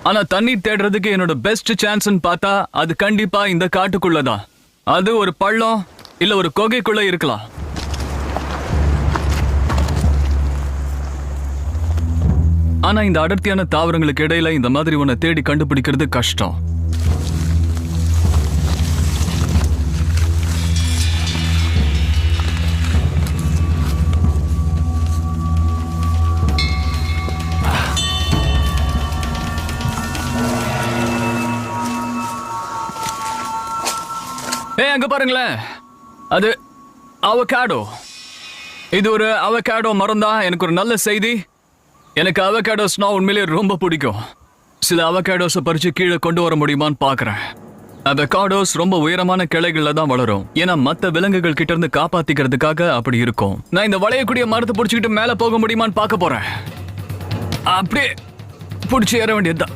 ஆனா தண்ணீர் தேடுறதுக்கு என்னோட பெஸ்ட் சான்ஸ்னு பார்த்தா அது கண்டிப்பா இந்த காட்டுக்குள்ளதான். அது ஒரு பள்ளம் இல்ல ஒரு குகைக்குள்ள இருக்கலாம். ஆனா இந்த அடர்த்தியான தாவரங்களுக்கு இடையில இந்த மாதிரி உன்னை தேடி கண்டுபிடிக்கிறது கஷ்டம். அங்க பாருங்களேன், அது அவகாடோ. இது ஒரு அவகாடோ மரம் தான். எனக்கு ஒரு நல்ல செய்தி, எனக்கு அவகாடோஸ்னா உண்மையிலேயே ரொம்ப பிடிக்கும். சில அவகாடோஸை பறிச்சு கீழே கொண்டு வர முடியுமான்னு பாக்குறேன். அவகாடோஸ் ரொம்ப உயரமான கிளைகள்ல தான் வளரும், ஏன்னா மத்த விலங்குகள் கிட்ட இருந்து காப்பாத்திக்கிறதுக்காக அப்படி இருக்கும். நான் இந்த வளையக்கூடிய மரத்தை பிடிச்சிக்கிட்டு மேல போக முடியுமான்னு பார்க்க போறேன். அப்படியே பிடிச்சி ஏற வேண்டியதுதான்.